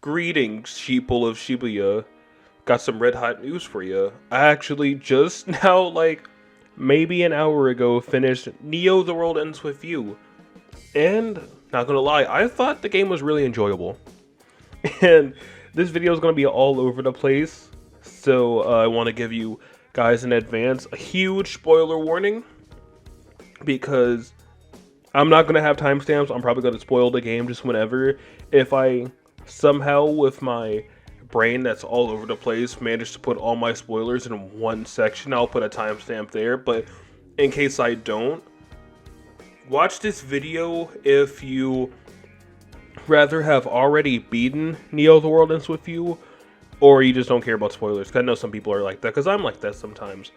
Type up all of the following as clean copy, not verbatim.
Greetings, sheeple of Shibuya. Got some red hot news for you. I actually just now, maybe an hour ago, finished Neo The World Ends With You. And, not gonna lie, I thought the game was really enjoyable. And this video is gonna be all over the place. So I want to give you guys in advance a huge spoiler warning. Because I'm not gonna have timestamps. I'm probably gonna spoil the game just whenever. If I somehow, with my brain that's all over the place, manage to put all my spoilers in one section, I'll put a timestamp there. But in case I don't, watch this video if you rather have already beaten Neo The World Ends With You, or you just don't care about spoilers. 'Cause I know some people are like that, because I'm like that sometimes.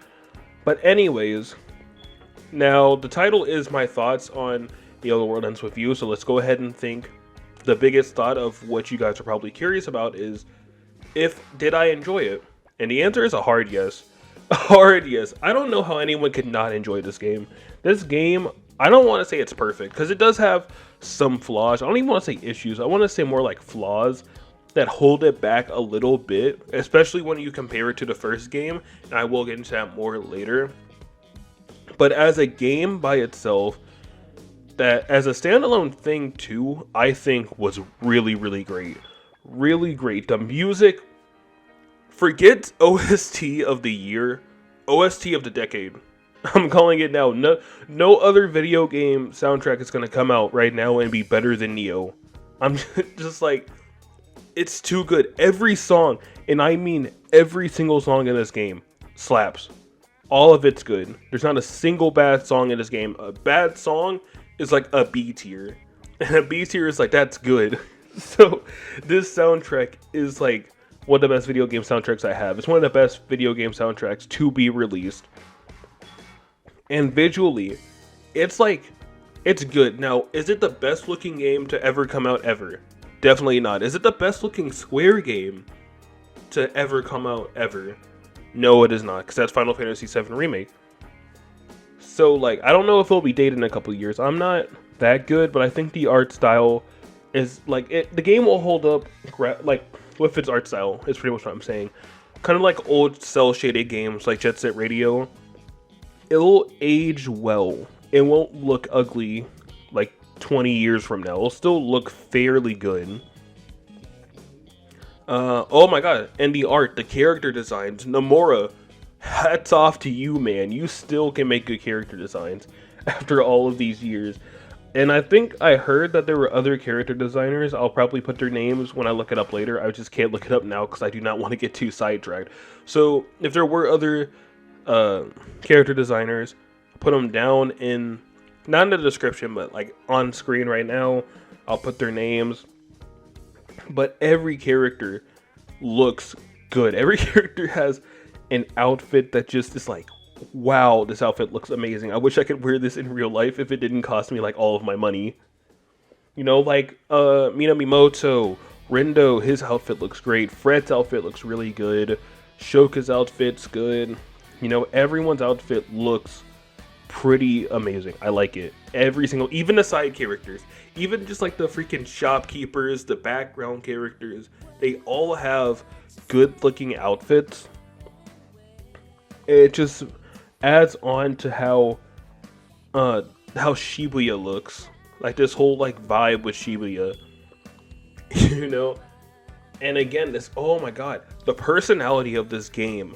But anyways, now the title is my thoughts on Neo The World Ends With You, so let's go ahead and think. The biggest thought of what you guys are probably curious about is, did I enjoy it? And the answer is a hard yes. A hard yes. I don't know how anyone could not enjoy this game. This game, I don't want to say it's perfect, because it does have some flaws. I don't even want to say issues. I want to say more like flaws that hold it back a little bit, especially when you compare it to the first game, and I will get into that more later. But as a game by itself, that as a standalone thing too, I think was really, really great. Really great. The music, forget OST of the year, OST of the decade. I'm calling it now. No other video game soundtrack is going to come out right now and be better than Neo. I'm just like, it's too good. Every song, and I mean every single song in this game, slaps. All of it's good. There's not a single bad song in this game. A bad song is like a B tier. And a B tier is like, that's good. So this soundtrack is like one of the best video game soundtracks I have. It's one of the best video game soundtracks to be released. And visually, it's good. Now, is it the best looking game to ever come out ever? Definitely not. Is it the best looking Square game to ever come out ever? No, it is not, because that's Final Fantasy VII Remake. So, I don't know if it'll be dated in a couple of years. I'm not that good, but I think the art style is, the game will hold up, with its art style, is pretty much what I'm saying. Kind of like old cel-shaded games, like Jet Set Radio. It'll age well. It won't look ugly, 20 years from now. It'll still look fairly good. Oh my god, and the art, the character designs, Nomura, hats off to you, man. You still can make good character designs after all of these years. And I think I heard that there were other character designers. I'll probably put their names when I look it up later. I just can't look it up now because I do not want to get too sidetracked. So if there were other character designers, put them down in, not in the description, but on screen right now. I'll put their names. But every character looks good. Every character has an outfit that just is like, wow, this outfit looks amazing. I wish I could wear this in real life if it didn't cost me all of my money. You know, Minamimoto, Rendo, his outfit looks great. Fred's outfit looks really good. Shoka's outfit's good. You know, everyone's outfit looks pretty amazing. I like it. Every single, even the side characters, even just the freaking shopkeepers, the background characters, they all have good looking outfits. It just adds on to how Shibuya looks. This whole vibe with Shibuya. You know? And again, this, oh my god, the personality of this game.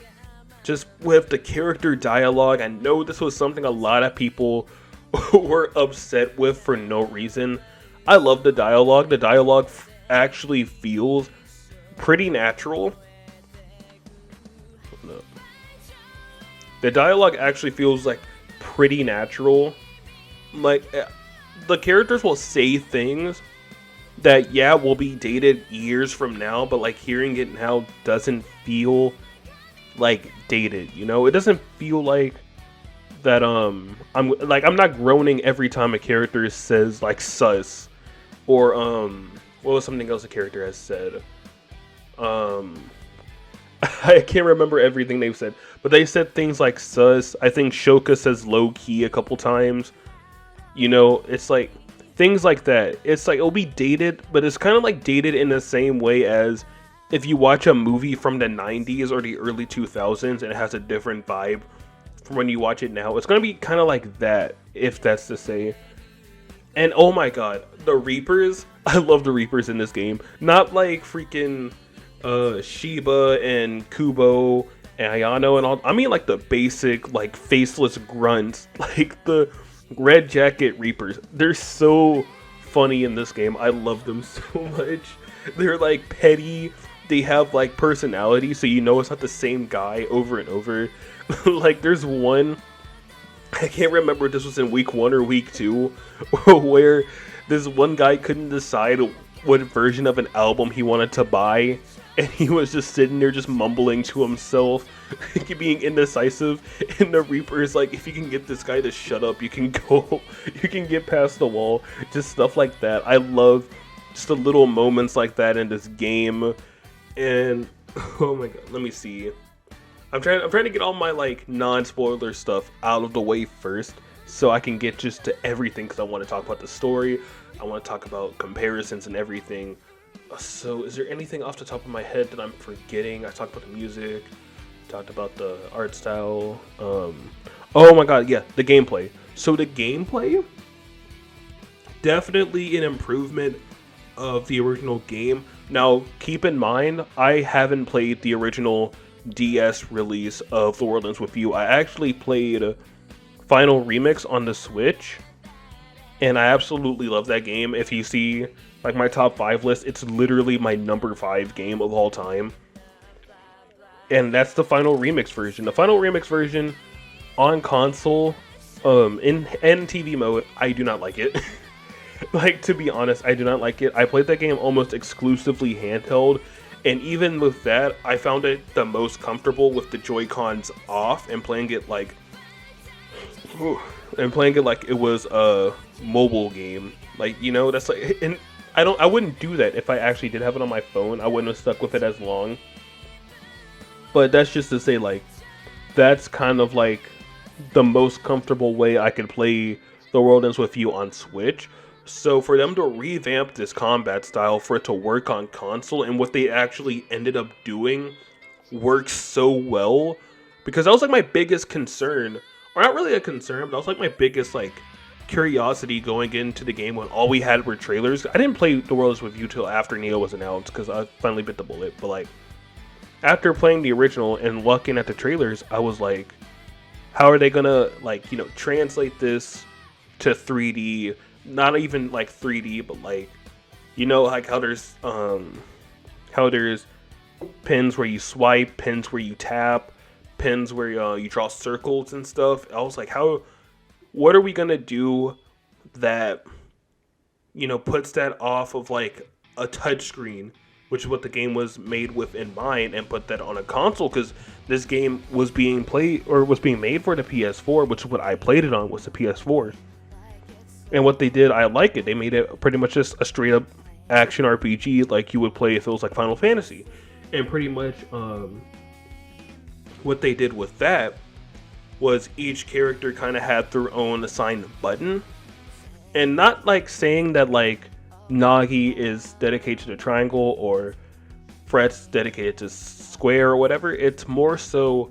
Just with the character dialogue, I know this was something a lot of people were upset with for no reason. I love the dialogue. The dialogue actually feels pretty natural. The dialogue actually feels pretty natural. The characters will say things that, yeah, will be dated years from now, but hearing it now doesn't feel dated, you know? It doesn't feel that I'm not groaning every time a character says sus, or what was something else a character has said? I can't remember everything they've said, but they said things like sus. I think Shoka says low key a couple times. You know, it's things like that. It's like it'll be dated, but it's kind of like dated in the same way as if you watch a movie from the 90s or the early 2000s and it has a different vibe from when you watch it now. It's gonna be kind of like that, if that's to say. And oh my god, the Reapers. I love the Reapers in this game. Not like freaking Shiba and Kubo and Ayano and all. I mean like the basic, like faceless grunts. Like the Red Jacket Reapers. They're so funny in this game. I love them so much. They're like petty. They have like personality, so you know it's not the same guy over and over. Like there's one, I can't remember if this was in week 1 or week 2, where this one guy couldn't decide what version of an album he wanted to buy, and he was just sitting there just mumbling to himself, being indecisive. And the Reaper is like, if you can get this guy to shut up, you can go, you can get past the wall. Just stuff like that. I love just the little moments like that in this game. And oh my god, let me see. I'm trying to get all my like non-spoiler stuff out of the way first, so I can get just to everything, because I want to talk about the story. I want to talk about comparisons and everything. So is there anything off the top of my head that I'm forgetting? I talked about the music, talked about the art style. Oh my god, yeah, the gameplay. So the gameplay, definitely an improvement of the original game. Now, keep in mind, I haven't played the original DS release of The World Ends With You. I actually played Final Remix on the Switch, and I absolutely love that game. If you see like my top 5 list, it's literally my number 5 game of all time. And that's the Final Remix version. The Final Remix version on console, in TV mode, I do not like it. Like, to be honest, I do not like it. I played that game almost exclusively handheld, and even with that, I found it the most comfortable with the Joy-Cons off and playing it like it was a mobile game. Like, you know, that's like, and I wouldn't do that if I actually did have it on my phone. I wouldn't have stuck with it as long. But that's just to say, like, that's kind of like the most comfortable way I could play The World Ends With You on Switch. So for them to revamp this combat style, for it to work on console, and what they actually ended up doing works so well, because that was like my biggest concern, or not really a concern, but that was like my biggest like curiosity going into the game when all we had were trailers. I didn't play The World Ends With You till after Neo was announced, because I finally bit the bullet. But like, after playing the original and looking at the trailers, I was like, how are they gonna, like, you know, translate this to 3D? Not even like 3D, but like, you know, like how there's pins where you swipe, pins where you tap, pins where you draw circles and stuff. I was like, what are we gonna do that, you know, puts that off of like a touchscreen, which is what the game was made with in mind, and put that on a console? Because this game was being made for the PS4, which is what I played it on, was the PS4. And what they did, I like it. They made it pretty much just a straight up action RPG like you would play if it was like Final Fantasy. And pretty much what they did with that was each character kind of had their own assigned button. And not like saying that like Nagi is dedicated to the triangle or Fret's dedicated to square or whatever. It's more so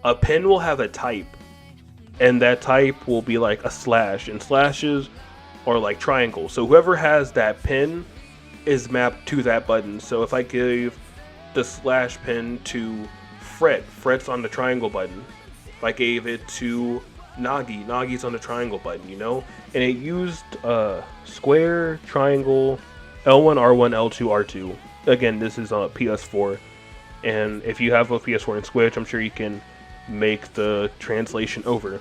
a pin will have a type. And that type will be like a slash, and slashes are like triangles. So whoever has that pin is mapped to that button. So if I give the slash pin to Fret's on the triangle button. If I gave it to Nagi's on the triangle button, you know? And it used square, triangle, L1, R1, L2, R2. Again, this is on PS4. And if you have a PS4 and Switch, I'm sure you can make the translation over.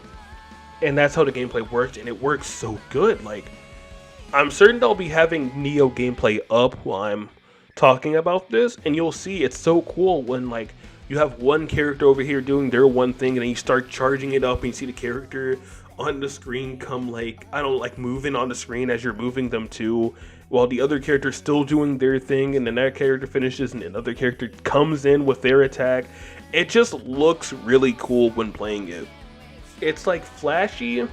And that's how the gameplay worked, and it works so good. Like, I'm certain I'll be having Neo gameplay up while I'm talking about this, and you'll see it's so cool when like you have one character over here doing their one thing, and then you start charging it up and you see the character on the screen come like, I don't know, like moving on the screen as you're moving them too, while the other character's still doing their thing, and then that character finishes and another character comes in with their attack. It just looks really cool when playing it. It's like flashy,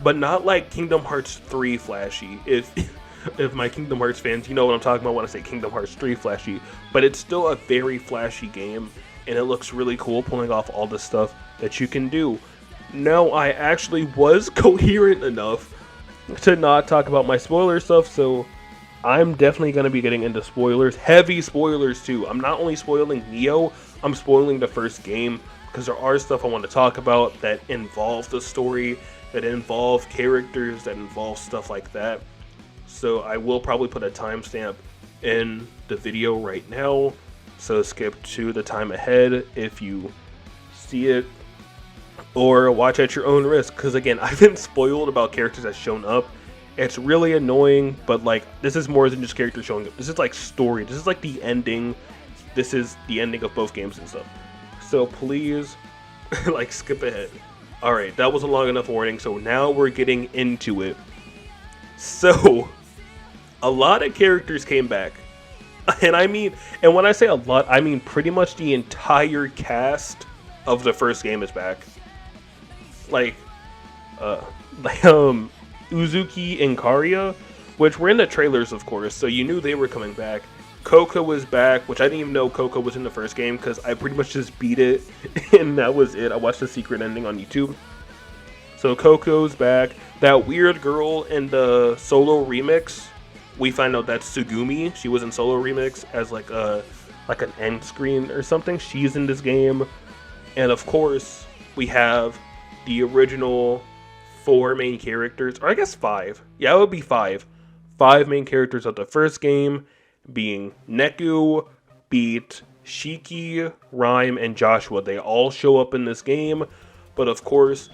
but not like Kingdom Hearts 3 flashy. If my Kingdom Hearts fans, you know what I'm talking about when I say Kingdom Hearts 3 flashy, but it's still a very flashy game, and it looks really cool pulling off all the stuff that you can do. Now, I actually was coherent enough to not talk about my spoiler stuff, so I'm definitely going to be getting into spoilers, heavy spoilers too. I'm not only spoiling Neo, I'm spoiling the first game, because there are stuff I want to talk about that involve the story, that involve characters, that involve stuff like that. So I will probably put a timestamp in the video right now, so skip to the time ahead if you see it, or watch at your own risk, because again, I've been spoiled about characters that shown up. It's really annoying, but like, this is more than just characters showing up. This is like story, this is like the ending. This is the ending of both games and stuff. So please, like, skip ahead. Alright, that was a long enough warning, so now we're getting into it. So, a lot of characters came back. And when I say a lot, I mean pretty much the entire cast of the first game is back. Like Uzuki and Karia, which were in the trailers, of course, so you knew they were coming back. Coco was back, which I didn't even know Coco was in the first game, because I pretty much just beat it, and that was it. I watched the secret ending on YouTube. So Coco's back. That weird girl in the solo remix, we find out that's Tsugumi. She was in solo remix as like an end screen or something. She's in this game. And of course, we have the original 4 main characters, or I guess 5. Yeah, it would be 5. 5 main characters of the first game, being Neku, Beat, Shiki, Rhyme, and Joshua. They all show up in this game, but of course,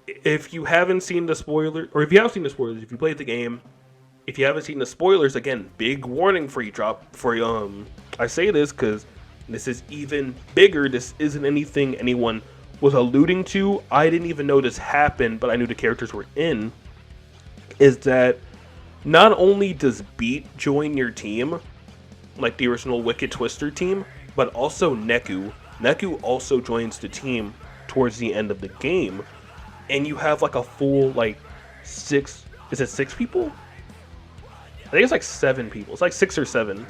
if you haven't seen the spoilers, or if you have seen the spoilers, if you played the game, if you haven't seen the spoilers, again, big warning for you. I say this because this is even bigger. This isn't anything anyone was alluding to. I didn't even know this happened, but I knew the characters were in. Is that not only does Beat join your team, like the original Wicked Twister team, but also Neku. Neku also joins the team towards the end of the game. And you have like a full, like, 6, is it 6 people? I think it's like 7 people. It's like 6 or 7.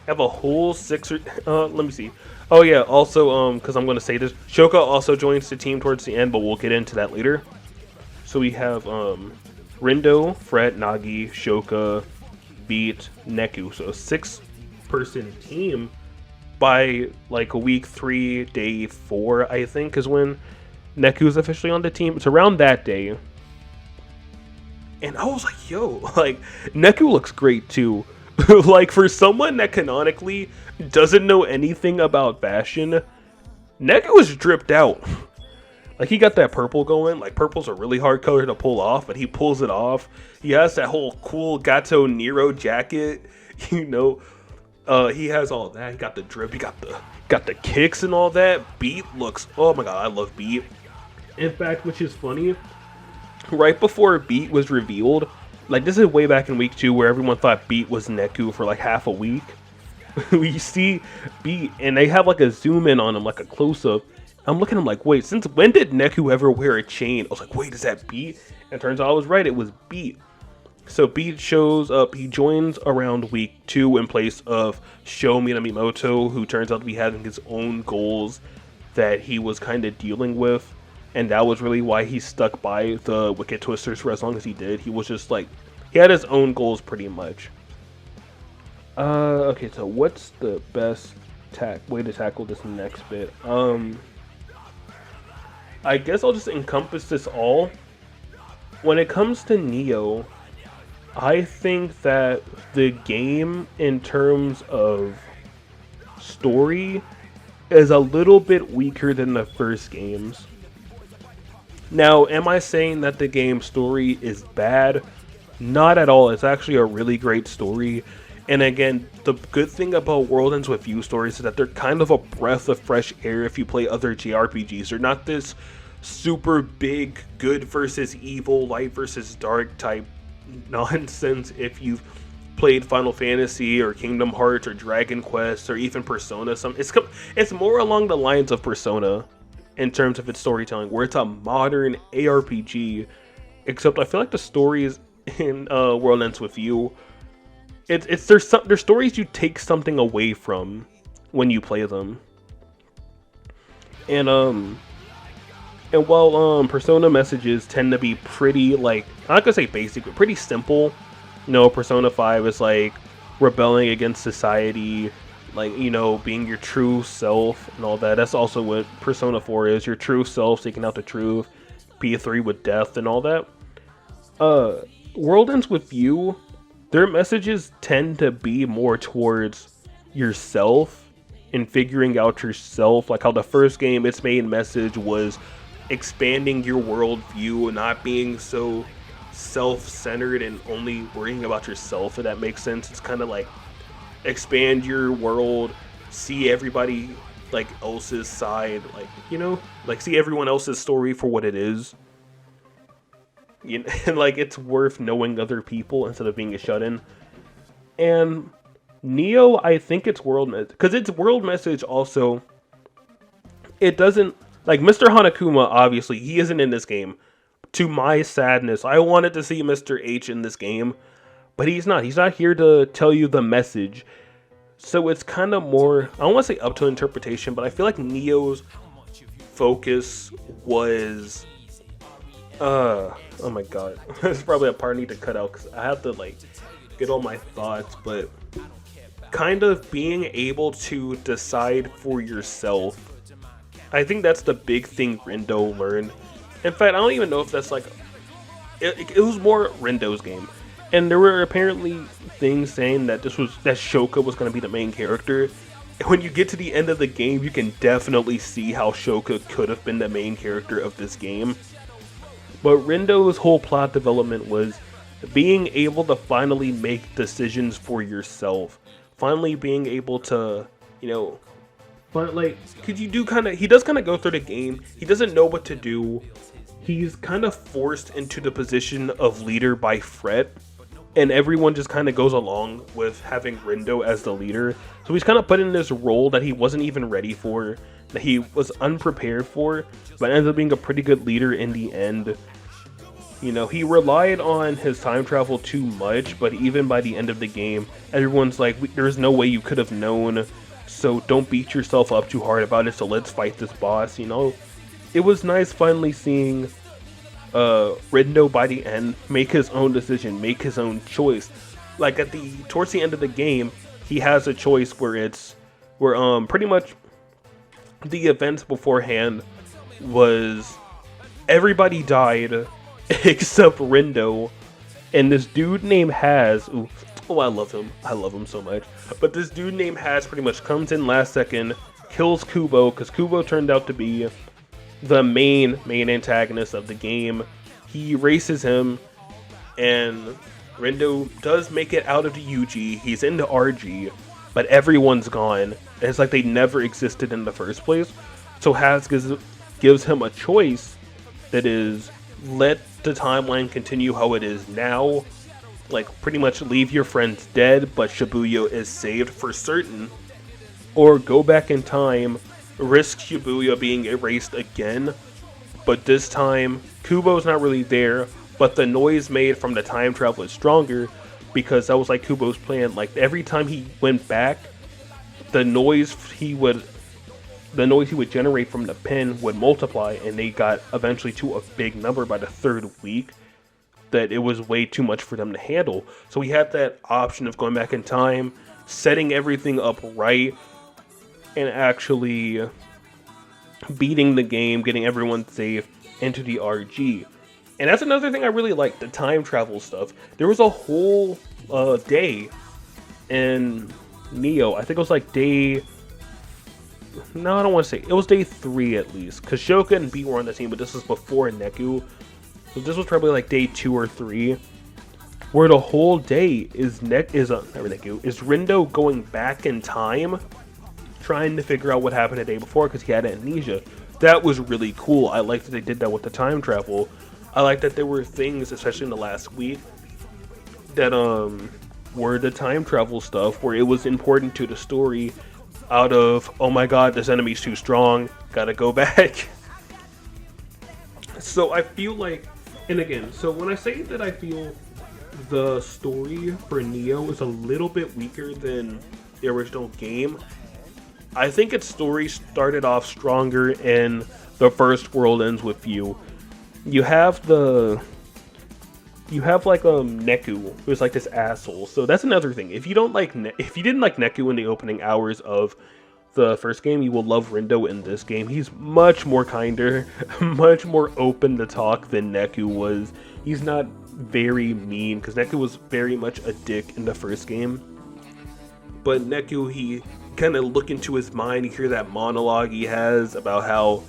Have a whole 6 or, let me see. Oh yeah, also, because I'm going to say this, Shoka also joins the team towards the end, but we'll get into that later. So we have, Rindo, Fret, Nagi, Shoka, Beat, Neku. So a 6-person team by like week 3, day 4, I think, is when Neku's officially on the team. It's around that day. And I was like, yo, like, Neku looks great too. Like, for someone that canonically doesn't know anything about fashion, Neku is dripped out. Like, he got that purple going. Like, purple's a really hard color to pull off, but he pulls it off. He has that whole cool Gato Nero jacket, you know. He has all that. He got the drip. He got the kicks and all that. Beat looks, oh my god, I love Beat. In fact, which is funny, right before Beat was revealed, like, this is way back in week 2 where everyone thought Beat was Neku for like half a week. We see Beat and they have like a zoom in on him, like a close up. I'm looking at him like, wait, since when did Neku ever wear a chain? I was like, wait, is that Beat? And it turns out I was right, it was Beat. So Beat shows up, he joins around week 2 in place of Sho Minamimoto, who turns out to be having his own goals that he was kind of dealing with. And that was really why he stuck by the Wicked Twisters for as long as he did. He was just like, he had his own goals pretty much. Okay, so what's the best way to tackle this next bit? I guess I'll just encompass this all. When it comes to Neo, I think that the game, in terms of story, is a little bit weaker than the first games. Now, am I saying that the game's story is bad? Not at all. It's actually a really great story. And again, the good thing about World Ends With You stories is that they're kind of a breath of fresh air if you play other JRPGs. They're not this super big good versus evil, light versus dark type nonsense if you've played Final Fantasy or Kingdom Hearts or Dragon Quest or even Persona. It's more along the lines of Persona in terms of its storytelling, where it's a modern ARPG except I feel like the stories in World Ends With You, there's stories you take something away from when you play them. And while Persona messages tend to be pretty, like, I'm not gonna say basic, but pretty simple. You know, Persona 5 is like rebelling against society, like, you know, being your true self and all that. That's also what Persona 4 is, your true self, seeking out the truth. P3 with death and all that. World Ends With You, their messages tend to be more towards yourself and figuring out yourself. Like how the first game, its main message was expanding your worldview and not being so self-centered and only worrying about yourself, if that makes sense. It's kind of like expand your world, see everybody like else's side, like, you know, like see everyone else's story for what it is. You know, and like it's worth knowing other people instead of being a shut-in. And Neo, I think it's world message, because it's world message also. It doesn't, like Mr. Hanakuma, obviously he isn't in this game. To my sadness, I wanted to see Mr. H in this game, but he's not. He's not here to tell you the message. So it's kind of more, I don't want to say up to interpretation, but I feel like Neo's focus was, oh my god, this is probably a part I need to cut out because I have to like get all my thoughts, but kind of being able to decide for yourself. I think that's the big thing Rindo learned. In fact, I don't even know if that's like, it was more Rindo's game. And there were apparently things saying that that Shoka was going to be the main character. And when you get to the end of the game, you can definitely see how Shoka could have been the main character of this game. But Rindo's whole plot development was being able to finally make decisions for yourself. Finally being able to, you know, but like, could you do kind of, he does kind of go through the game. He doesn't know what to do. He's kind of forced into the position of leader by Fret. And everyone just kind of goes along with having Rindo as the leader. So he's kind of put in this role that he wasn't even ready for, that he was unprepared for, but ends up being a pretty good leader in the end. You know, he relied on his time travel too much, but even by the end of the game, everyone's like, there's no way you could have known, so don't beat yourself up too hard about it, so let's fight this boss, you know? It was nice finally seeing Rindo by the end make his own decision, make his own choice. Like towards the end of the game, he has a choice where pretty much the events beforehand was everybody died except Rindo, and this dude named Haz, oh I love him so much, but this dude named Haz pretty much comes in last second, kills Kubo, because Kubo turned out to be the main antagonist of the game. He races him, and Rindo does make it out of the UG. He's in the RG, but everyone's gone, and it's like they never existed in the first place. So Haz gives him a choice that is, let the timeline continue how it is now, like pretty much leave your friends dead, but Shibuya is saved for certain, or go back in time, risk Shibuya being erased again, but this time Kubo's not really there, but the noise made from the time travel is stronger, because that was like Kubo's plan. Like every time he went back, the noise he would generate from the pen would multiply, and they got eventually to a big number by the third week that it was way too much for them to handle. So he had that option of going back in time, setting everything up right, and actually beating the game, getting everyone safe into the RG. And that's another thing I really like, the time travel stuff. There was a whole day in Neo, I think it was like no, I don't want to say. It was day 3 at least, because Shoka and B were on the team, but this was before Neku. So this was probably like day 2 or 3, where the whole day is Rindo going back in time, trying to figure out what happened the day before because he had amnesia. That was really cool. I liked that they did that with the time travel. I liked that there were things, especially in the last week, that were the time travel stuff, where it was important to the story. Out of, oh my god, this enemy's too strong, gotta go back. So I feel like And again, so when I say that I feel the story for Neo is a little bit weaker than the original game, I think its story started off stronger in The First World Ends With You. You have like Neku, who's like this asshole. So that's another thing. If you didn't like Neku in the opening hours of the first game, you will love Rindo in this game. He's much more kinder, much more open to talk than Neku was. He's not very mean, because Neku was very much a dick in the first game. But Neku, he kind of look into his mind, you hear that monologue he has about how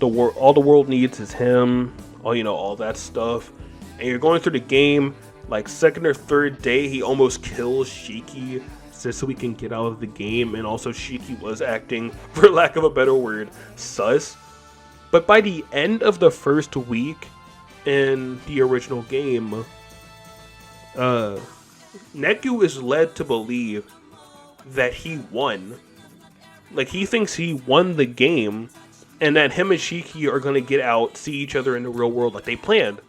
all the world needs is him, all that stuff. And you're going through the game, like second or third day, he almost kills Shiki just so we can get out of the game. And also Shiki was acting, for lack of a better word, sus. But by the end of the first week in the original game, Neku is led to believe that he won. Like, he thinks he won the game, and that him and Shiki are gonna get out, see each other in the real world like they planned.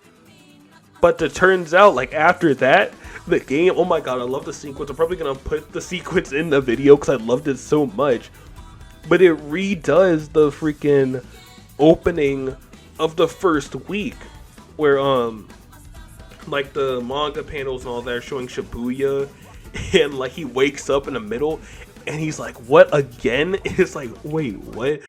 But it turns out, like, after that, the game, oh my god, I love the sequence. I'm probably gonna put the sequence in the video because I loved it so much. But it redoes the freaking opening of the first week, where like the manga panels and all that are showing Shibuya, and like he wakes up in the middle and he's like, what, again? It's like, wait, what?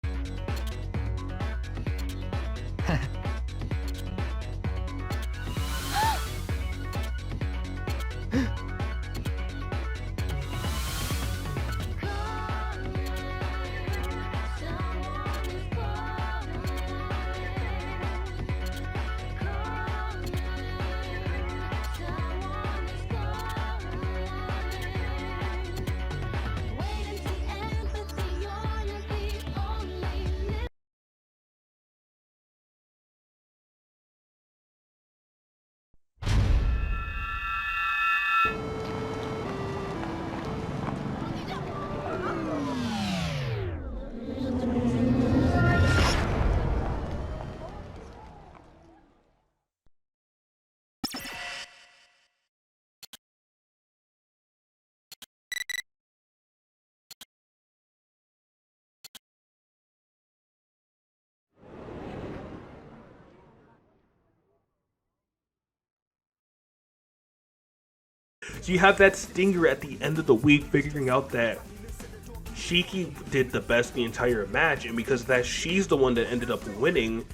So you have that stinger at the end of the week, figuring out that Shiki did the best the entire match, and because of that, she's the one that ended up winning.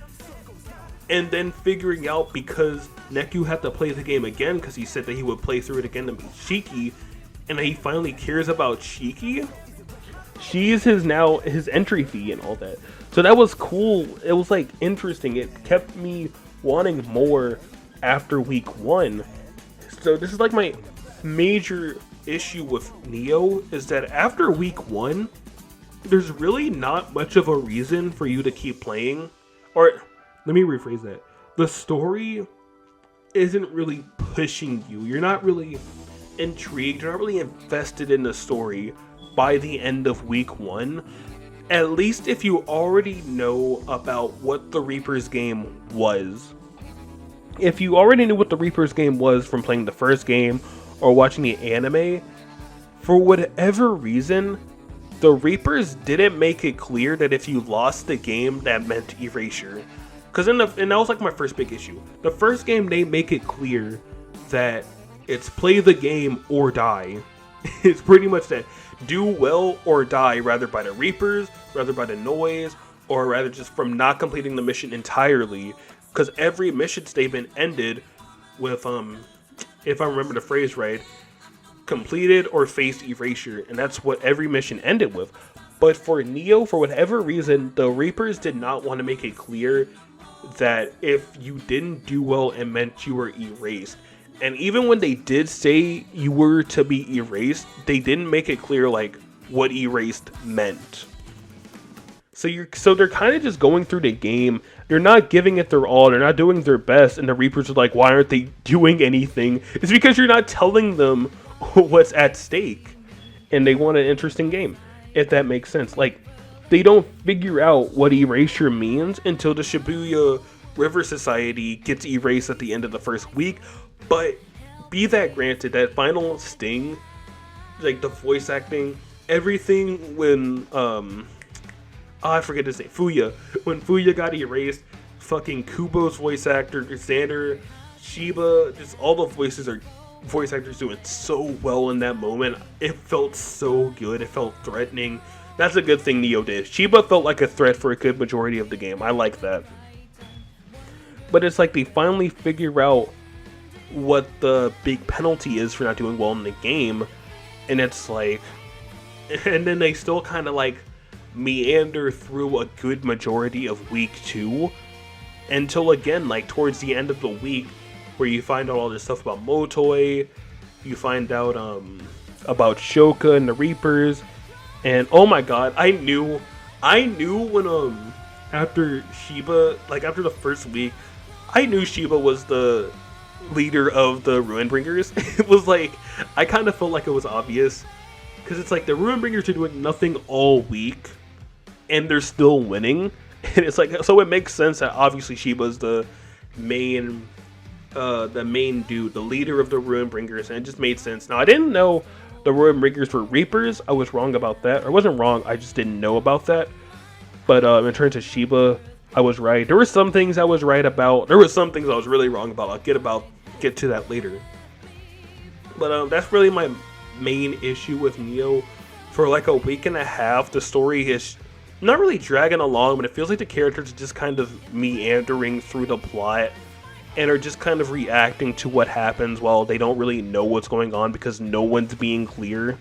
And then figuring out, because Neku had to play the game again, because he said that he would play through it again to beat Shiki, and he finally cares about Shiki. She is his entry fee and all that. So that was cool. It was like interesting. It kept me wanting more after week one. So this is like my major issue with Neo, is that after week one, there's really not much of a reason for you to keep playing. Or let me rephrase that. The story isn't really pushing you. You're not really intrigued. You're not really invested in the story by the end of week one. At least if you already know about what the Reaper's game was. If you already knew what the Reaper's game was from playing the first game or watching the anime, for whatever reason, the Reapers didn't make it clear that if you lost the game, that meant erasure. And that was like my first big issue. The first game, they make it clear that it's play the game or die. It's pretty much that. Do well or die, rather by the Reapers, rather by the noise, or rather just from not completing the mission entirely. Because every mission statement ended with, if I remember the phrase right, completed or faced erasure. And that's what every mission ended with. But for Neo, for whatever reason, the Reapers did not want to make it clear that if you didn't do well, it meant you were erased. And even when they did say you were to be erased, they didn't make it clear like what erased meant. So they're kind of just going through the game. They're not giving it their all. They're not doing their best. And the Reapers are like, why aren't they doing anything? It's because you're not telling them what's at stake. And they want an interesting game, if that makes sense. Like, they don't figure out what erasure means until the Shibuya River Society gets erased at the end of the first week, but be that granted, that final sting, like the voice acting, everything when I forget his name, Fuya. When Fuya got erased, fucking Kubo's voice actor, Xander, Shiba, just all the voice actors doing so well in that moment. It felt so good. It felt threatening. That's a good thing Neo did. Shiba felt like a threat for a good majority of the game. I like that. But it's like they finally figure out what the big penalty is for not doing well in the game. And it's like, and then they still kind of like meander through a good majority of week 2 until again, like towards the end of the week, where you find out all this stuff about Motoi, you find out about Shoka and the Reapers, and oh my god, I knew when after Shiba, like after the first week, I knew Shiba was the leader of the Ruinbringers. It was like, I kind of felt like it was obvious, because it's like the Ruinbringers are doing nothing all week, and they're still winning, and it's like, so it makes sense that obviously Shiba's the main dude, the leader of the Ruinbringers, and it just made sense. Now, I didn't know the Ruinbringers were Reapers. I was wrong about that. Or I wasn't wrong, I just didn't know about that. But in terms of Shiba, I was right. There were some things I was right about. There were some things I was really wrong about. I'll get to that later. But that's really my main issue with Neo. For like a week and a half, the story is not really dragging along, but it feels like the characters are just kind of meandering through the plot and are just kind of reacting to what happens while they don't really know what's going on because no one's being clear,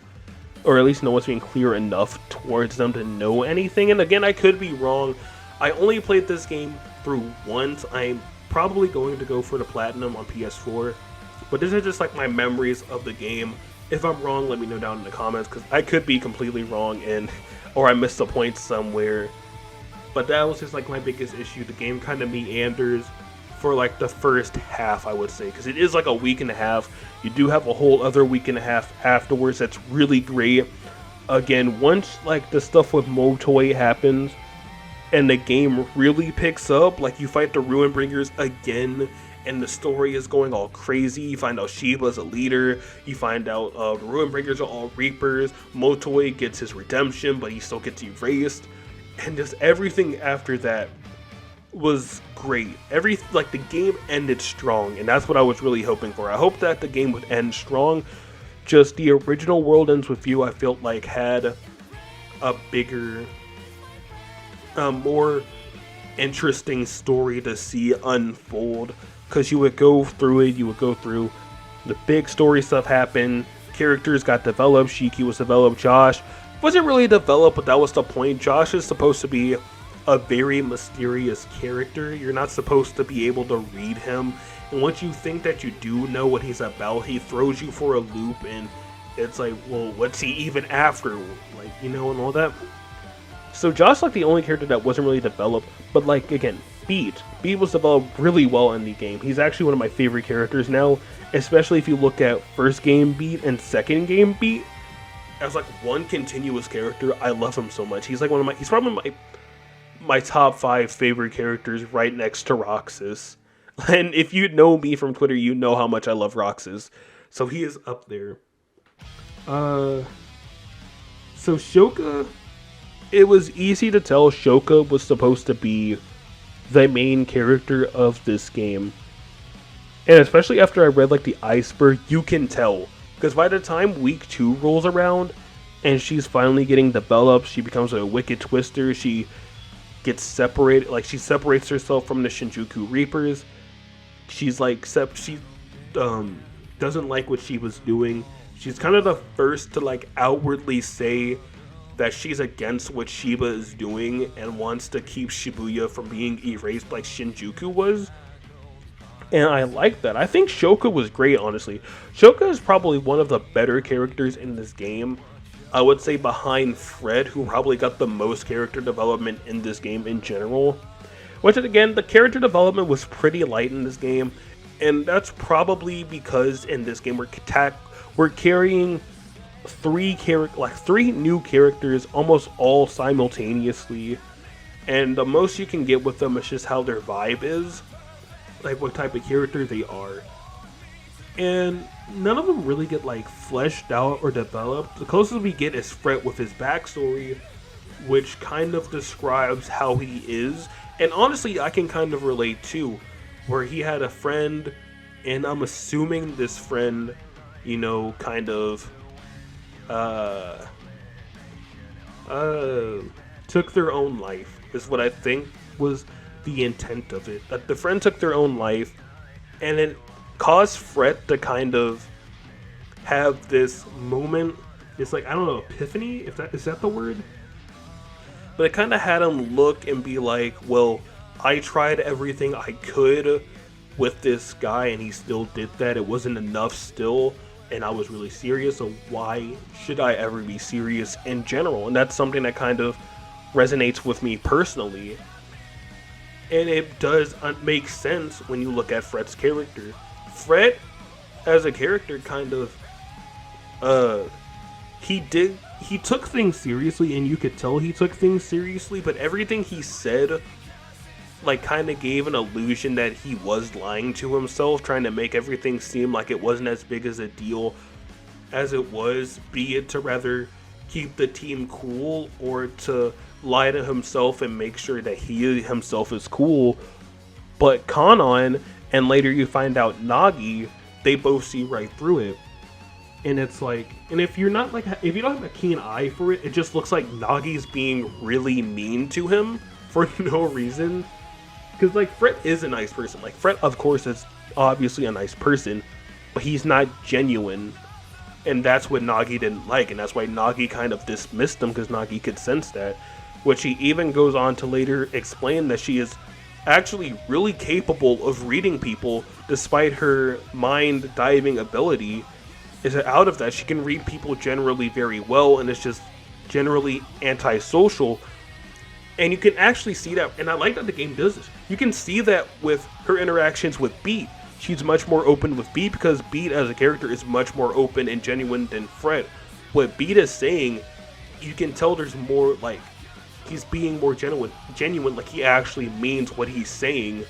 or at least no one's being clear enough towards them to know anything. And again, I could be wrong. I only played this game through once. I'm probably going to go for the Platinum on PS4, but these are just like my memories of the game. If I'm wrong, let me know down in the comments, because I could be completely wrong or I missed a point somewhere. But that was just like my biggest issue. The game kind of meanders for like the first half, I would say, because it is like a week and a half. You do have a whole other week and a half afterwards that's really great. Again, once like the stuff with Motoi happens and the game really picks up, like you fight the Ruinbringers again and the story is going all crazy. You find out Shiba's a leader. You find out the Ruinbringers are all Reapers. Motoi gets his redemption, but he still gets erased. And just everything after that was great. The game ended strong, and that's what I was really hoping for. I hoped that the game would end strong. Just the original World Ends With You, I felt like had a bigger, more interesting story to see unfold. Because you would go through the big story stuff happened, characters got developed, Shiki was developed, Josh wasn't really developed, but that was the point. Josh is supposed to be a very mysterious character. You're not supposed to be able to read him, and once you think that you do know what he's about, he throws you for a loop, and it's like, well, what's he even after, like, you know, and all that. So Josh, like, the only character that wasn't really developed, but like, again, Beat was developed really well in the game. He's actually one of my favorite characters now, especially if you look at first game Beat and second game Beat as like one continuous character. I love him so much. He's like he's probably my top 5 favorite characters, right next to Roxas. And if you know me from Twitter, you know how much I love Roxas. So he is up there. So Shoka, it was easy to tell Shoka was supposed to be the main character of this game. And especially after I read like the iceberg, you can tell. Because by the time week 2 rolls around and she's finally getting developed, she becomes a Wicked Twister, she gets separated, like she separates herself from the Shinjuku Reapers. She's like, she doesn't like what she was doing. She's kind of the first to like outwardly say that she's against what Shiba is doing and wants to keep Shibuya from being erased like Shinjuku was. And I like that. I think Shoka was great, honestly. Shoka is probably one of the better characters in this game. I would say behind Fred, who probably got the most character development in this game in general. Which, again, the character development was pretty light in this game. And that's probably because in this game we're carrying three new characters almost all simultaneously. and the most you can get with them is just how their vibe is, like what type of character they are. And none of them really get like fleshed out or developed. The closest we get is Fret with his backstory, which kind of describes how he is. And honestly, I can kind of relate too, where he had a friend, and I'm assuming this friend, you know, kind of took their own life, is what I think was the intent of it. That the friend took their own life, and it caused Fret to kind of have this moment. It's like, I don't know, epiphany, if that is that the word? But it kind of had him look and be like, well, I tried everything I could with this guy and he still did that. It wasn't enough still, and I was really serious, so why should I ever be serious in general? And that's something that kind of resonates with me personally. And it does make sense when you look at Fret's character. Fret, as a character, kind of, he took things seriously, and you could tell he took things seriously, but everything he said, like, kind of gave an illusion that he was lying to himself, trying to make everything seem like it wasn't as big as a deal as it was, be it to rather keep the team cool or to lie to himself and make sure that he himself is cool. But Kanon, and later you find out Nagi, they both see right through it. And it's like, and if you don't have a keen eye for it, it just looks like Nagi's being really mean to him for no reason. Because, like, Fret is a nice person. Like, Fret, of course, is obviously a nice person, but he's not genuine. And that's what Nagi didn't like, and that's why Nagi kind of dismissed him, because Nagi could sense that. Which he even goes on to later explain that she is actually really capable of reading people, despite her mind diving ability. Is that out of that, she can read people generally very well, and it's just generally antisocial. And you can actually see that, and I like that the game does this. You can see that with her interactions with Beat. She's much more open with Beat, because Beat as a character is much more open and genuine than Fret. What Beat is saying, you can tell there's more, like, he's being more genuine, like he actually means what he's saying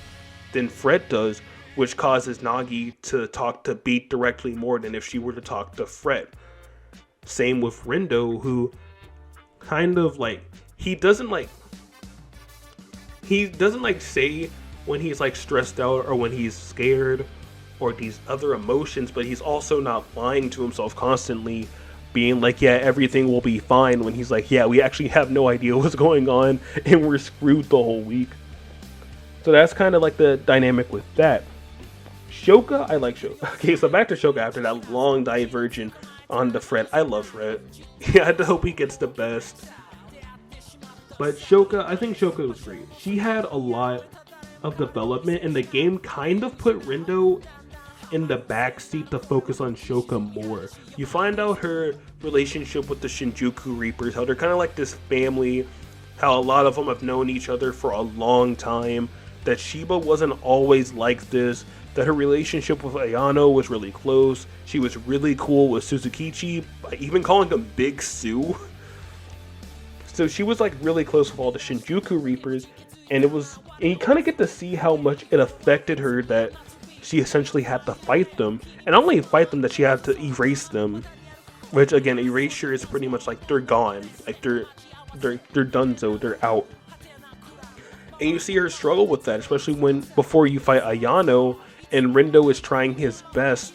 than Fret does, which causes Nagi to talk to Beat directly more than if she were to talk to Fret. Same with Rindo, who kind of, like, he doesn't say when he's like stressed out or when he's scared or these other emotions, but he's also not lying to himself constantly, being like, yeah, everything will be fine, when he's like, yeah, we actually have no idea what's going on and we're screwed the whole week. So that's kind of like the dynamic with that. Shoka, I like Shoka. Okay, so back to Shoka after that long divergence on the Fret. I love Fret. Yeah, I hope he gets the best. But Shoka, I think Shoka was great. She had a lot of development, and the game kind of put Rindo in the backseat to focus on Shoka more. You find out her relationship with the Shinjuku Reapers, how they're kind of like this family, how a lot of them have known each other for a long time, that Shiba wasn't always like this, that her relationship with Ayano was really close. She was really cool with Suzukichi, even calling him Big Sue. So she was like really close with all the Shinjuku Reapers, and you kind of get to see how much it affected her that she essentially had to fight them, and not only fight them, that she had to erase them. Which again, erasure is pretty much like they're gone, like they're donezo, they're out. And you see her struggle with that, especially before you fight Ayano, and Rindo is trying his best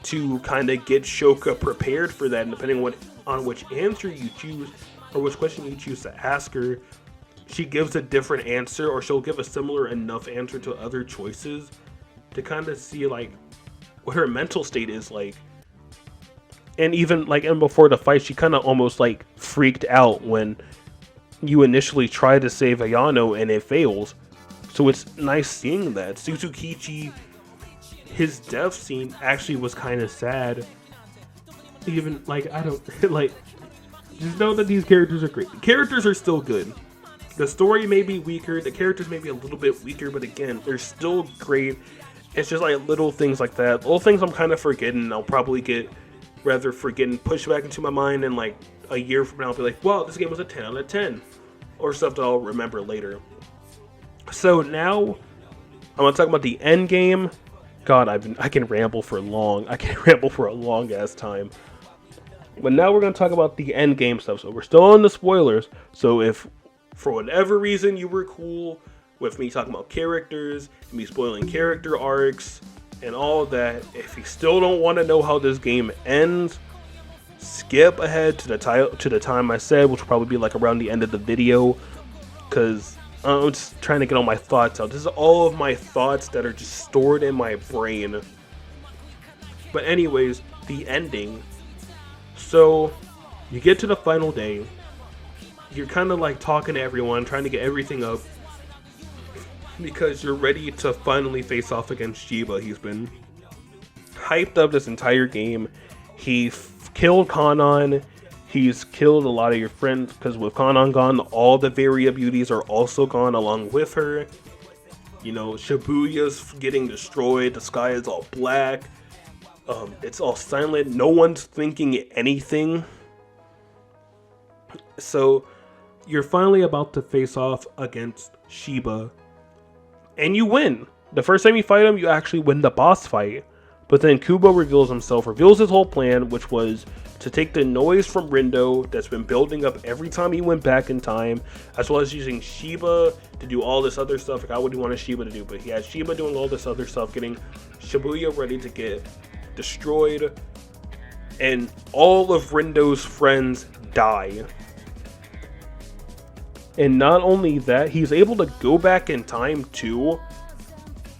to kind of get Shoka prepared for that, and depending on which answer you choose, or which question you choose to ask her, she gives a different answer, or she'll give a similar enough answer to other choices to kind of see like what her mental state is like. And even like, and before the fight, she kind of almost like freaked out when you initially try to save Ayano and it fails. So it's nice seeing that. Suzukichi, his death scene actually was kind of sad. Even like, I don't like, just know that these characters are great. The characters are still good. The story may be weaker, the characters may be a little bit weaker, but again, they're still great. It's just like little things like that. Little things I'm kind of forgetting. I'll probably forgetting pushed back into my mind, and like a year from now I'll be like, wow, this game was a 10 out of 10. or stuff that I'll remember later. So now I'm gonna talk about the end game. God, I can ramble for a long ass time. But now we're gonna talk about the end game stuff. So we're still on the spoilers. So if for whatever reason you were cool with me talking about characters, me spoiling character arcs, and all of that, if you still don't want to know how this game ends, skip ahead to the time I said, which will probably be like around the end of the video, because I'm just trying to get all my thoughts out. This is all of my thoughts that are just stored in my brain. But anyways, the ending. So you get to the final day. You're kind of like talking to everyone, trying to get everything up, because you're ready to finally face off against Shiba. He's been hyped up this entire game. He killed Kanon. He's killed a lot of your friends, because with Kanon gone, all the Varia beauties are also gone along with her. You know, Shibuya's getting destroyed. The sky is all black. It's all silent. No one's thinking anything. So you're finally about to face off against Shiba, and you win. The first time you fight him, you actually win the boss fight. But then Kubo reveals his whole plan, which was to take the noise from Rindo that's been building up every time he went back in time, as well as using Shiba to do all this other stuff. Like, what do you want Shiba to do? But he had Shiba doing all this other stuff, getting Shibuya ready to get destroyed, and all of Rindo's friends die. And not only that, he's able to go back in time too,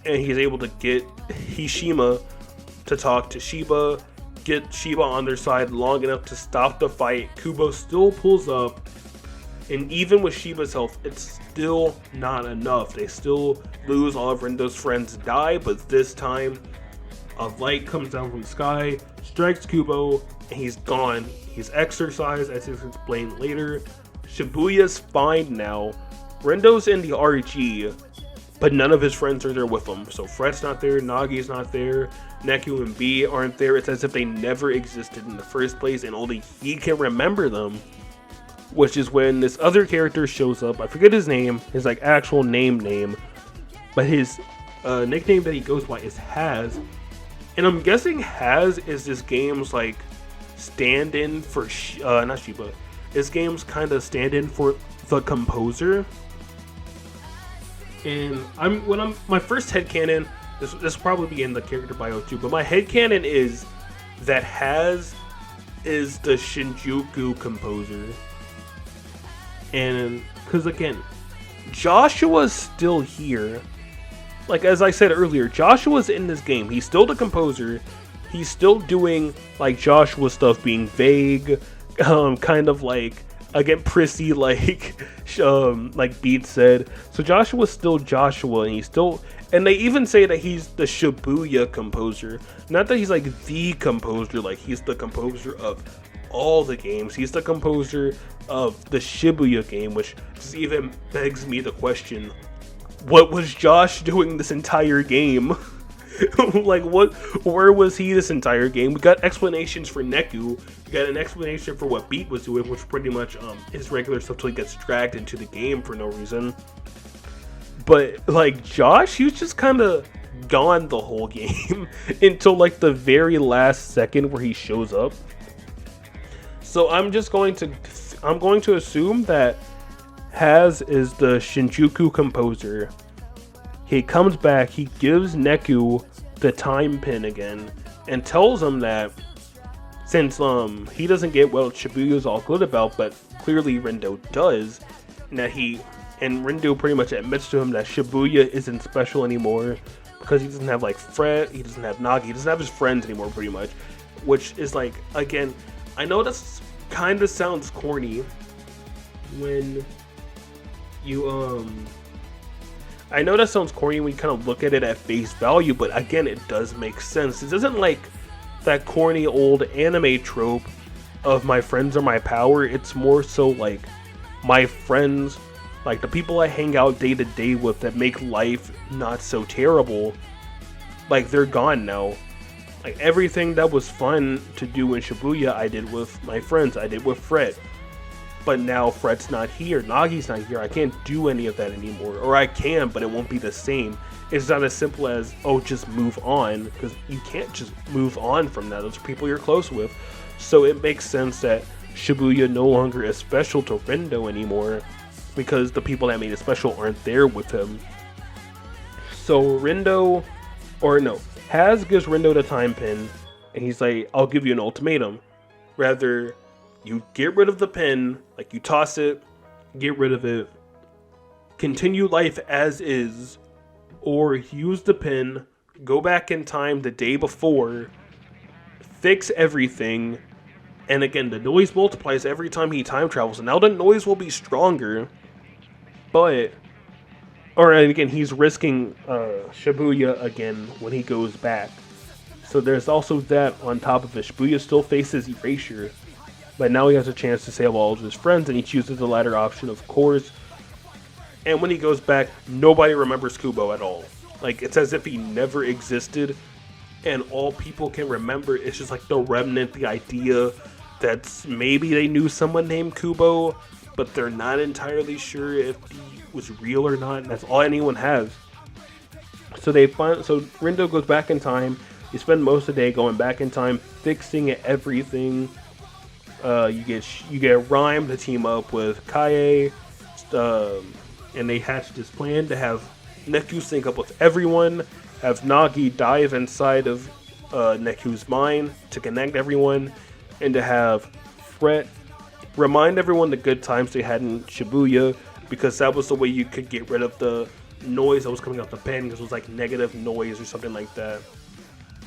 and he's able to get Hishima to talk to Shiba, get Shiba on their side long enough to stop the fight. Kubo still pulls up, and even with Shiba's health, it's still not enough. They still lose. All of Rindo's friends die, but this time a light comes down from the sky, strikes Kubo, and he's gone. He's exorcised, as is explained later. Shibuya's fine now. Rindo's in the RG, but none of his friends are there with him. So Fred's not there, Nagi's not there, Neku and B aren't there. It's as if they never existed in the first place, and only he can remember them. Which is when this other character shows up. I forget his name, his like actual name, but his nickname that he goes by is Haz. And I'm guessing Haz is this game's like stand-in for not Shiba. This game's kind of stand-in for the composer. And my first headcanon, this will probably be in the character bio too, but my headcanon is that Haz is the Shinjuku composer. And because again, Joshua's still here. Like, as I said earlier, Joshua's in this game. He's still the composer. He's still doing like Joshua stuff, being vague, kind of like, again, prissy, like Beat said. So Joshua's still Joshua, and they even say that he's the Shibuya composer. Not that he's like the composer, like he's the composer of all the games. He's the composer of the Shibuya game, which just even begs me the question, what was Josh doing this entire game? Like, where was he this entire game? We got explanations for Neku. We got an explanation for what Beat was doing, which pretty much his regular stuff till he gets dragged into the game for no reason. But like Josh, he was just kind of gone the whole game until like the very last second where he shows up. So I'm going to assume that Haz is the Shinjuku composer. He comes back, he gives Neku the time pin again, and tells him that since he doesn't get what Shibuya's all good about, but clearly Rindo does, and that Rindo pretty much admits to him that Shibuya isn't special anymore because he doesn't have like Fred, he doesn't have Nagi, he doesn't have his friends anymore pretty much, which is like, again, I know that's kind of sounds corny when you I know that sounds corny when you kind of look at it at face value, but again, it does make sense. It isn't like that corny old anime trope of my friends are my power. It's more so like my friends, like the people I hang out day to day with that make life not so terrible, like they're gone now. Like everything that was fun to do in Shibuya, I did with my friends. I did with Fred. but now Fred's not here, Nagi's not here, I can't do any of that anymore. Or I can, but it won't be the same. It's not as simple as, oh, just move on, because you can't just move on from that. Those are people you're close with. So it makes sense that Shibuya no longer is special to Rendo anymore, because the people that made it special aren't there with him. So Rendo, or no, Haz gives Rendo the time pin, and he's like, I'll give you an ultimatum. Rather, you get rid of the pin, like you toss it, get rid of it, continue life as is, or use the pin, go back in time the day before, fix everything, and again, the noise multiplies every time he time travels, and now the noise will be stronger, but, or again, he's risking Shibuya again when he goes back. So there's also that on top of it. Shibuya still faces erasure, but now he has a chance to save all of his friends, and he chooses the latter option, of course. And when he goes back, nobody remembers Kubo at all. Like, it's as if he never existed, and all people can remember is just like the remnant, the idea that maybe they knew someone named Kubo, but they're not entirely sure if he was real or not, and that's all anyone has. So Rendo goes back in time. You spend most of the day going back in time, fixing everything. You get Rhyme to team up with Kaie, and they hatch this plan to have Neku sync up with everyone, have Nagi dive inside of Neku's mind to connect everyone, and to have Fred remind everyone the good times they had in Shibuya, because that was the way you could get rid of the noise that was coming out the pen, because it was like negative noise or something like that.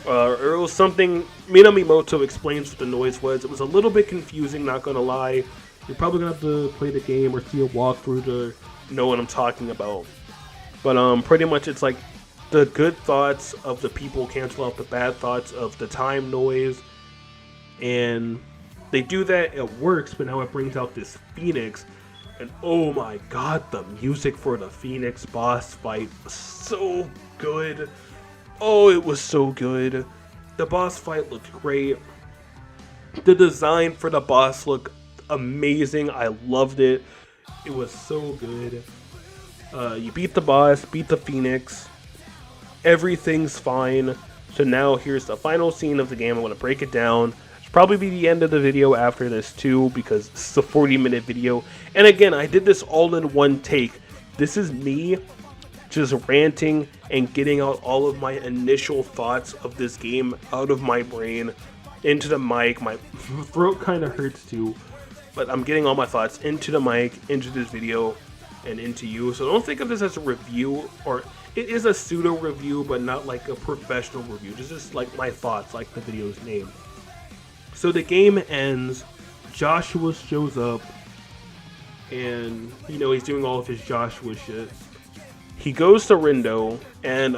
Or it was something, Minamimoto explains what the noise was. It was a little bit confusing, not gonna lie. You're probably gonna have to play the game or see a walkthrough to know what I'm talking about. But pretty much it's like the good thoughts of the people cancel out the bad thoughts of the time noise. And they do that, it works, but now it brings out this Phoenix. And oh my god, the music for the Phoenix boss fight was so good. Oh, it was so good. The boss fight looked great. The design for the boss looked amazing. I loved it. It was so good. You beat the boss, beat the Phoenix. Everything's fine. So now here's the final scene of the game. I'm going to break it down. It'll probably be the end of the video after this too, because this is a 40-minute video. And again, I did this all in one take. This is me just ranting and getting out all of my initial thoughts of this game out of my brain into the mic. My throat kind of hurts too, but I'm getting all my thoughts into the mic, into this video, and into you. So don't think of this as a review, or it is a pseudo review, but not like a professional review. This is like my thoughts, like the video's name. So the game ends, Joshua shows up, and you know, he's doing all of his Joshua shit. He goes to Rendo, and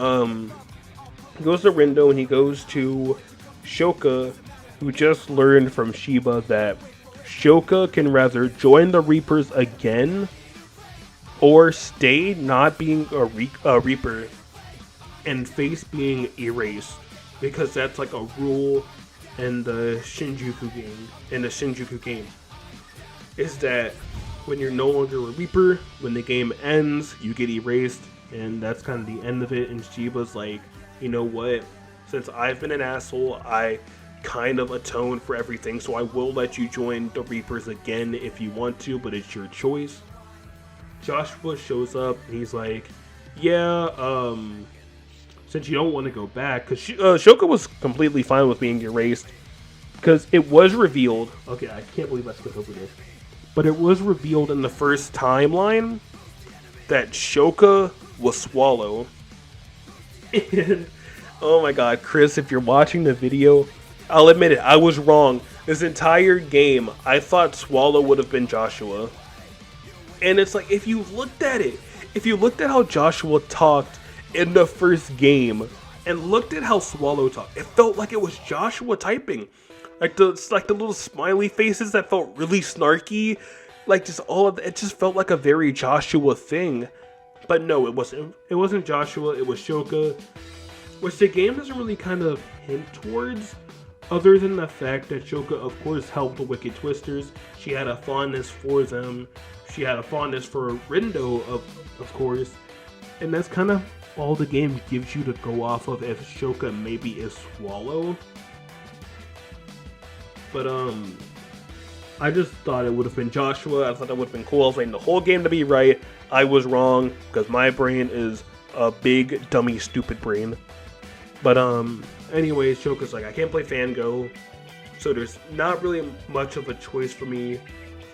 he goes to Shoka, who just learned from Shiba that Shoka can rather join the Reapers again, or stay not being a Reaper and face being erased, because that's like a rule in the Shinjuku game. Is that when you're no longer a Reaper, when the game ends, you get erased. And that's kind of the end of it. And Shiba's like, you know what? Since I've been an asshole, I kind of atone for everything. So I will let you join the Reapers again if you want to, but it's your choice. Joshua shows up and he's like, yeah, since you don't want to go back, because Shoka was completely fine with being erased, because it was revealed. Okay, I can't believe I skipped over this. But it was revealed in the first timeline that Shoka was Swallow. And oh my god, Chris, if you're watching the video, I'll admit it, I was wrong. This entire game, I thought Swallow would have been Joshua. And it's like, if you looked at it, if you looked at how Joshua talked in the first game, and looked at how Swallow talked, it felt like it was Joshua typing. Like the little smiley faces that felt really snarky. Like just all of it just felt like a very Joshua thing. But no, it wasn't Joshua, it was Shoka, which the game doesn't really kind of hint towards, Other than the fact that Shoka, of course, helped the Wicked Twisters, she had a fondness for them. She had a fondness for Rindo, of course. And that's kind of all the game gives you to go off of if Shoka maybe is Swallow. But, I just thought it would have been Joshua. I thought that would have been cool. I was waiting the whole game to be right. I was wrong, because my brain is a big, dummy, stupid brain. But, anyways, Shoka's like, I can't play Fango, so there's not really much of a choice for me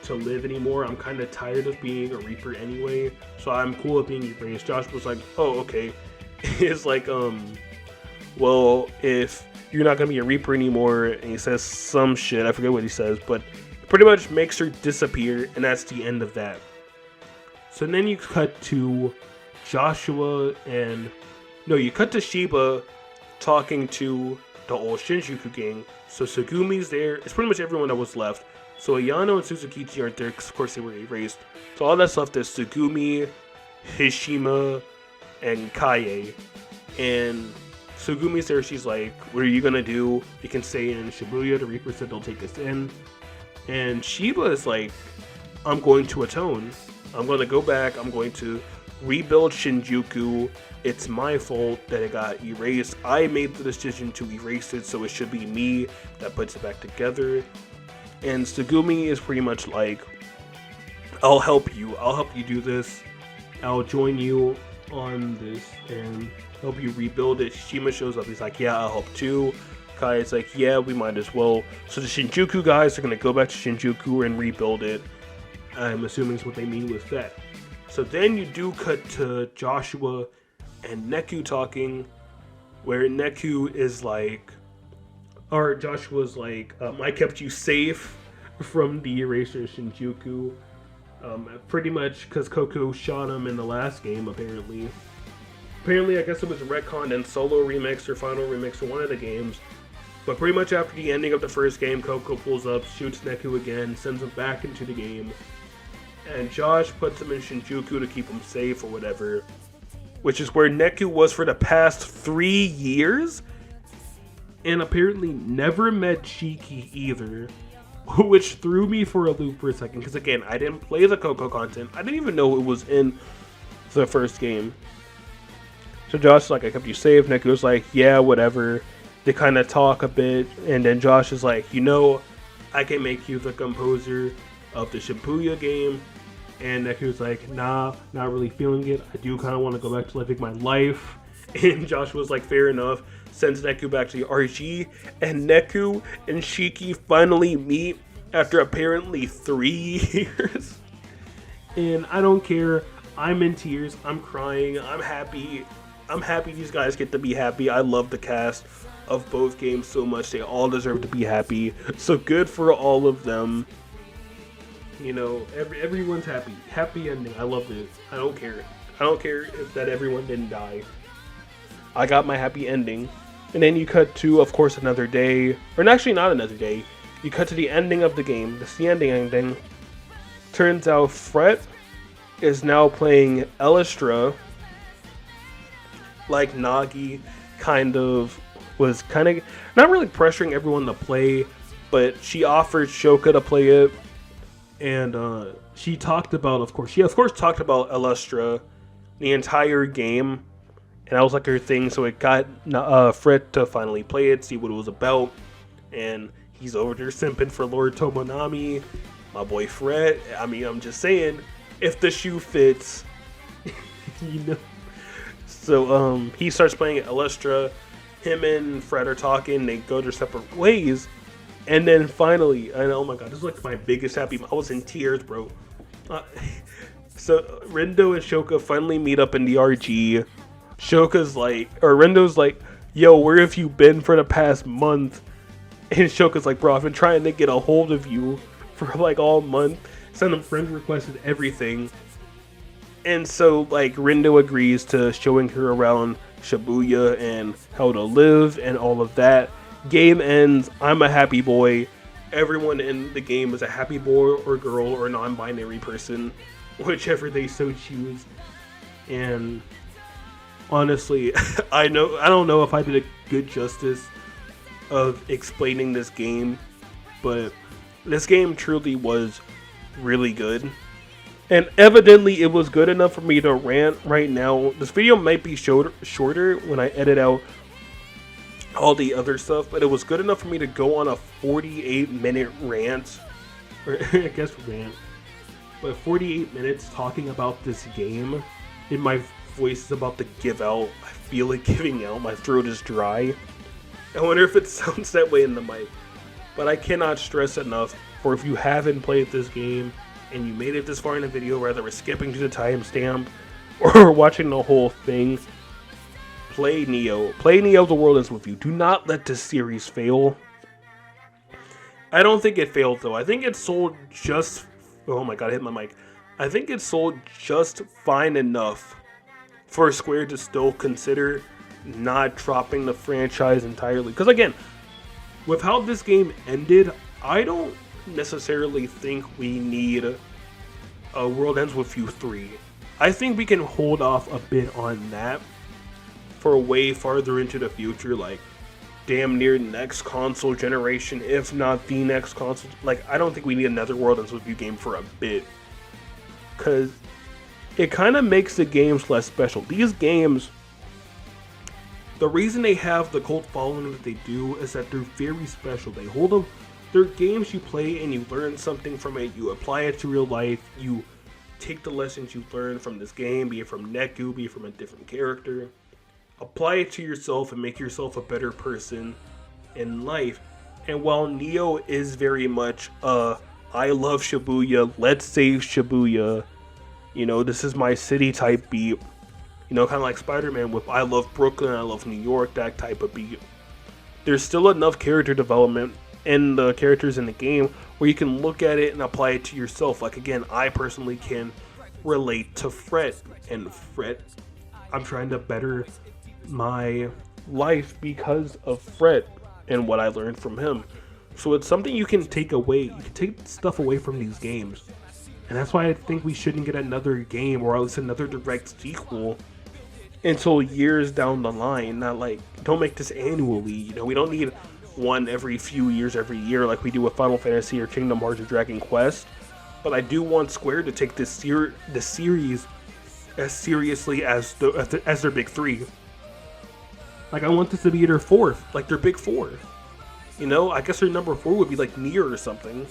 to live anymore. I'm kind of tired of being a Reaper anyway, so I'm cool with being erased. Josh was like, oh, okay. It's like, well, if you're not gonna be a Reaper anymore, and he says some shit, I forget what he says, but pretty much makes her disappear, and that's the end of that. So then you cut to Joshua and, no, you cut to Shiba talking to the old Shinjuku gang. So Sugumi's there. It's pretty much everyone that was left. So Ayano and Suzukichi aren't there because, of course, they were erased. So all that's left is Sugumi, Hishima, and Kaie. And Sugumi's there. She's like, what are you going to do? You can stay in Shibuya. The Reaper said they'll take us in. And Shiba is like, I'm going to atone. I'm going to go back. I'm going to rebuild Shinjuku. It's my fault that it got erased. I made the decision to erase it, so it should be me that puts it back together. And Sugumi is pretty much like, I'll help you. I'll help you do this. I'll join you on this and help you rebuild it. Shima shows up. He's like, yeah, I'll help too. Kai is like, yeah, we might as well. So the Shinjuku guys are going to go back to Shinjuku and rebuild it. I'm assuming is what they mean with that. So then you do cut to Joshua and Neku talking, where Neku is like, or Joshua's like, I kept you safe from the erasure of Shinjuku. Pretty much because Coco shot him in the last game, apparently. Apparently, I guess it was a retcon and solo remix or final remix for one of the games. But pretty much after the ending of the first game, Coco pulls up, shoots Neku again, sends him back into the game. And Josh puts him in Shinjuku to keep him safe or whatever. Which is where Neku was for the past 3 years. And apparently never met Shiki either. Which threw me for a loop for a second. Because again, I didn't play the Coco content. I didn't even know it was in the first game. So Josh is like, I kept you safe. Neku was like, yeah, whatever. They kind of talk a bit. And then Josh is like, you know, I can make you the composer of the Shibuya game. And Neku's like, nah, not really feeling it. I do kind of want to go back to living my life. And Josh was like, fair enough. Sends Neku back to the RG. And Neku and Shiki finally meet after apparently 3 years. And I don't care. I'm in tears. I'm crying. I'm happy. I'm happy these guys get to be happy. I love the cast of both games so much. They all deserve to be happy. So good for all of them. You know, everyone's happy. Happy ending. I love it. I don't care. I don't care if that everyone didn't die. I got my happy ending. And then you cut to, of course, another day. Or actually not another day. You cut to the ending of the game. This is the ending. Turns out Fret is now playing Elistra. Like Nagi was kind of not really pressuring everyone to play, but she offered Shoka to play it. And she talked about, of course, talked about Elistra the entire game. And that was like her thing, so it got Fred to finally play it, see what it was about. And he's over there simping for Lord Tomonami, my boy Fred. I mean, I'm just saying, if the shoe fits, you know. So he starts playing Elistra. Him and Fred are talking, they go their separate ways. And then finally, and oh my god, this is like my biggest happy. I was in tears, bro. So Rindo and Shoka finally meet up in the RG. Rendo's like, yo, where have you been for the past month? And Shoka's like, bro, I've been trying to get a hold of you for like all month. Send him friend requests and everything. And so like Rindo agrees to showing her around Shibuya and how to live and all of that. Game ends. I'm a happy boy. Everyone in the game is a happy boy or girl or non-binary person, whichever they so choose. And honestly, I don't know if I did a good justice of explaining this game, but this game truly was really good. And evidently it was good enough for me to rant right now. This video might be shorter when I edit out all the other stuff, but it was good enough for me to go on a 48-minute rant. Or I guess rant. But 48 minutes talking about this game, and my voice is about to give out. I feel it giving out. My throat is dry. I wonder if it sounds that way in the mic. But I cannot stress enough, for if you haven't played this game and you made it this far in the video, whether we're skipping to the timestamp or watching the whole thing, play Neo. Play Neo The World Ends With You. Do not let this series fail. I don't think it failed though. I think it sold just... Oh my god, I hit my mic. I think it sold just fine enough for Square to still consider not dropping the franchise entirely. Because again, with how this game ended, I don't necessarily think we need a World Ends With You 3. I think we can hold off a bit on that for way farther into the future, like damn near next console generation, if not the next console. Like, I don't think we need another World Ends With You game for a bit, because it kind of makes the games less special. These games, the reason they have the cult following that they do is that they're very special. They hold them. They're games you play and you learn something from it. You apply it to real life. You take the lessons you learn from this game, be it from Neku, be it from a different character. Apply it to yourself and make yourself a better person in life. And while Neo is very much I love Shibuya, let's save Shibuya, you know, this is my city type beat, you know, kind of like Spider-Man with I love Brooklyn, I love New York, that type of beat. There's still enough character development in the characters in the game where you can look at it and apply it to yourself. Like, again, I personally can relate to Fred, and Fred, I'm trying to better my life because of Fred and what I learned from him. So it's something you can take away. You can take stuff away from these games, and that's why I think we shouldn't get another game, or at least another direct sequel, until years down the line. Not like, don't make this annually, you know, we don't need one every few years, every year, like we do with Final Fantasy or Kingdom Hearts or Dragon Quest. But I do want Square to take this the series as seriously as their big three. Like, I want this to be their fourth, like their big four. You know, I guess their number 4 would be like Nier or something.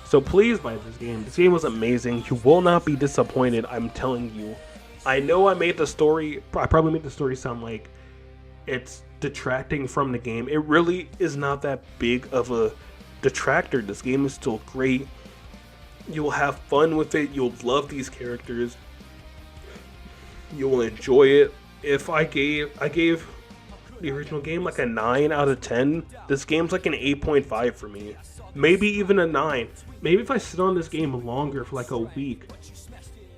So please buy this game. This game was amazing. You will not be disappointed, I'm telling you. I know I probably made the story sound like it's detracting from the game. It really is not that big of a detractor. This game is still great. You'll have fun with it. You'll love these characters. You will enjoy it. If I gave the original game like a 9 out of 10, this game's like an 8.5 for me. Maybe even a 9. Maybe if I sit on this game longer for like a week,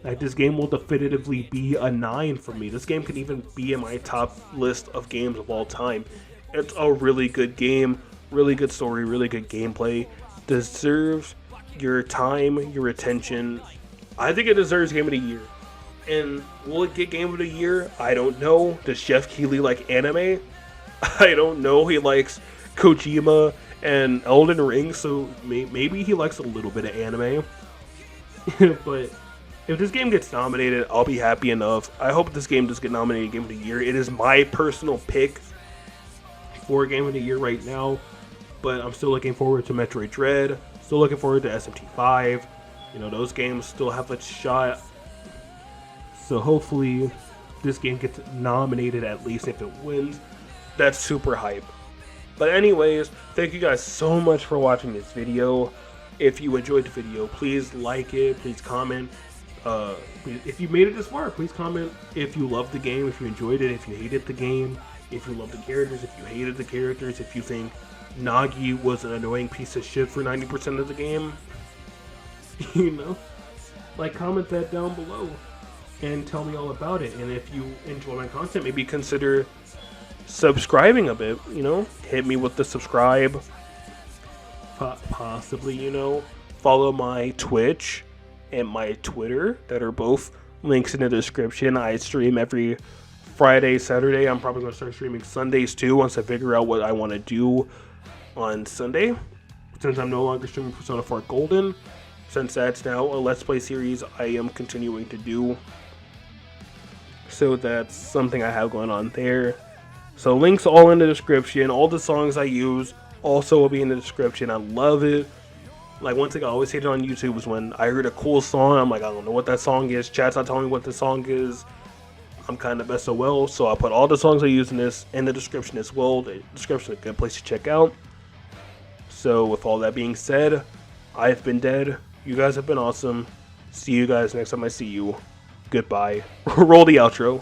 like, this game will definitively be a 9 for me. This game could even be in my top list of games of all time. It's a really good game, really good story, really good gameplay. Deserves your time, your attention. I think it deserves Game of the Year. And will it get Game of the Year? I don't know. Does Jeff Keighley like anime? I don't know. He likes Kojima and Elden Ring, so maybe he likes a little bit of anime. But if this game gets nominated, I'll be happy enough. I hope this game does get nominated Game of the Year. It is my personal pick for Game of the Year right now, but I'm still looking forward to Metroid Dread. Still looking forward to SMT5. You know, those games still have a shot. So hopefully this game gets nominated, at least if it wins. That's super hype. But anyways, thank you guys so much for watching this video. If you enjoyed the video, please like it, please comment. If you made it this far, please comment if you loved the game, if you enjoyed it, if you hated the game, if you loved the characters, if you hated the characters, if you think Nagi was an annoying piece of shit for 90% of the game. You know, like, comment that down below and tell me all about it. And if you enjoy my content, maybe consider subscribing a bit, you know, hit me with the subscribe, possibly, you know, follow my Twitch and my Twitter that are both links in the description. I stream every Friday, Saturday. I'm probably going to start streaming Sundays too once I figure out what I want to do on Sunday. Since I'm no longer streaming Persona 4 Golden, since that's now a Let's Play series I am continuing to do. So that's something I have going on there. So links all in the description. All the songs I use also will be in the description. I love it. Like, one thing I always hated on YouTube was when I heard a cool song, I'm like, I don't know what that song is. Chat's not telling me what the song is. I'm kind of SOL, so I put all the songs I use in this in the description as well. The description is a good place to check out. So with all that being said, I've been dead. You guys have been awesome. See you guys next time I see you. Goodbye. Roll the outro.